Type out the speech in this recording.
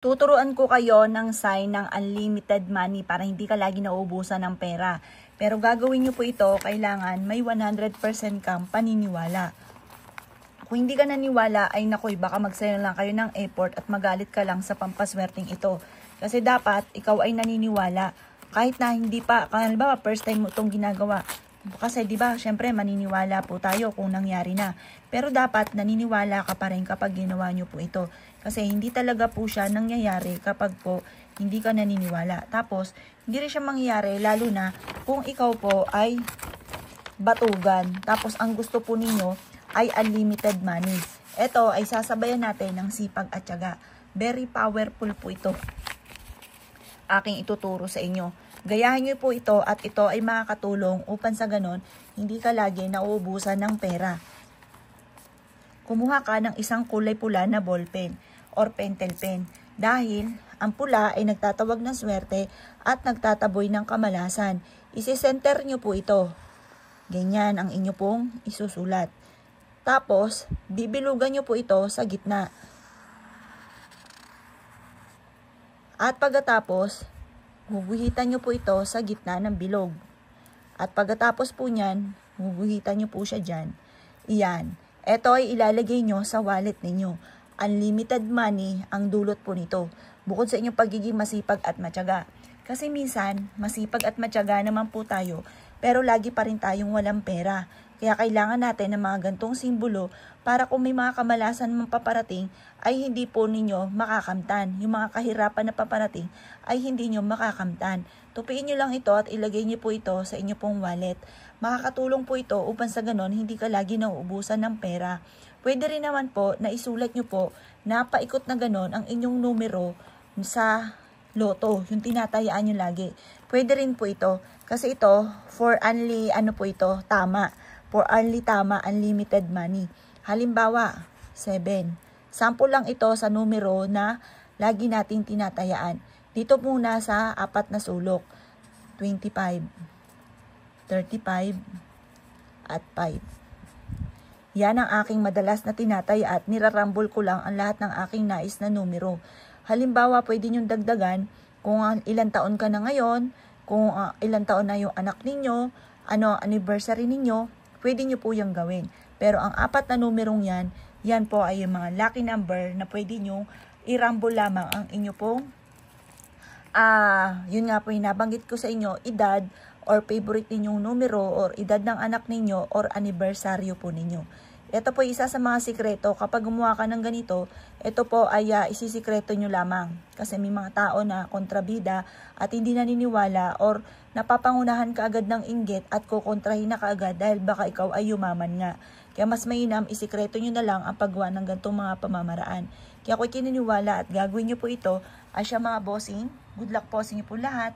Tuturuan ko kayo ng sign ng unlimited money para hindi ka lagi nauubusan ng pera. Pero gagawin nyo po ito, kailangan may 100% kang paniniwala. Kung hindi ka naniwala, ay nakoy, baka magsayang lang kayo ng effort at magalit ka lang sa pampaswerteng ito. Kasi dapat, ikaw ay naniniwala. Kahit na hindi pa, halimbawa, first time mo itong ginagawa. Kasi di ba, syempre maniniwala po tayo kung nangyari na. Pero dapat naniniwala ka pa rin kapag ginawa nyo po ito. Kasi hindi talaga po siya nangyayari kapag po hindi ka naniniwala. Tapos, hindi rin siya mangyayari lalo na kung ikaw po ay batugan. Tapos, ang gusto po ninyo ay unlimited money. Ito ay sasabayan natin ng sipag at tiyaga. Very powerful po ito. Aking ituturo sa inyo. Gayahin nyo po ito at ito ay makakatulong upang sa ganon, hindi ka lagi nauubusan ng pera. Kumuha ka ng isang kulay pula na ballpen or pentel pen. Dahil ang pula ay nagtatawag ng swerte at nagtataboy ng kamalasan. Isi-center nyo po ito. Ganyan ang inyo pong isusulat. Tapos, bibilugan nyo po ito sa gitna. At pagkatapos, huguhitan nyo po ito sa gitna ng bilog. At pagkatapos po nyan, huguhitan nyo po siya dyan. Iyan. Ito ay ilalagay nyo sa wallet ninyo. Unlimited money ang dulot po nito. Bukod sa inyong pagiging masipag at matyaga. Kasi minsan, masipag at matyaga naman po tayo, pero lagi pa rin tayong walang pera. Kaya kailangan natin ng mga gantong simbolo para kung may mga kamalasan mang paparating ay hindi po ninyo makakamtan. Yung mga kahirapan na paparating ay hindi nyo makakamtan. Tupiin nyo lang ito at ilagay nyo po ito sa inyo pong wallet. Makakatulong po ito upang sa ganon hindi ka lagi nauubusan ng pera. Pwede rin naman po na isulat nyo po na paikot na ganon ang inyong numero sa loto, yung tinatayaan nyo lagi. Pwede rin po ito kasi ito for only tama. For only tama, unlimited money. Halimbawa, 7. Sample lang ito sa numero na lagi nating tinatayaan. Dito muna sa 4 na sulok. 25, 35, at 5. Yan ang aking madalas na tinataya at nirarambol ko lang ang lahat ng aking nais na numero. Halimbawa, pwede nyong dagdagan kung ilang taon ka na ngayon, kung ilang taon na yung anak ninyo, ano anniversary ninyo, pwede nyo po yung gawin. Pero ang 4 na numerong yan po ay yung mga lucky number na pwede nyo i-rumble lamang ang inyo pong, yun nga po yung nabanggit ko sa inyo, edad or favorite ninyong numero or edad ng anak ninyo or anibersaryo po ninyo. Ito po isa sa mga sikreto. Kapag gumawa ka ng ganito, ito po ay isisikreto nyo lamang. Kasi may mga tao na kontrabida at hindi naniniwala or napapangunahan ka agad ng inggit at kukontrahin na kaagad dahil baka ikaw ay yumaman nga. Kaya mas mainam, isikreto nyo na lang ang paggawa ng ganitong mga pamamaraan. Kaya ako'y kininiwala at gagawin nyo po ito. Asya mga bossing, good luck po sa inyo po lahat.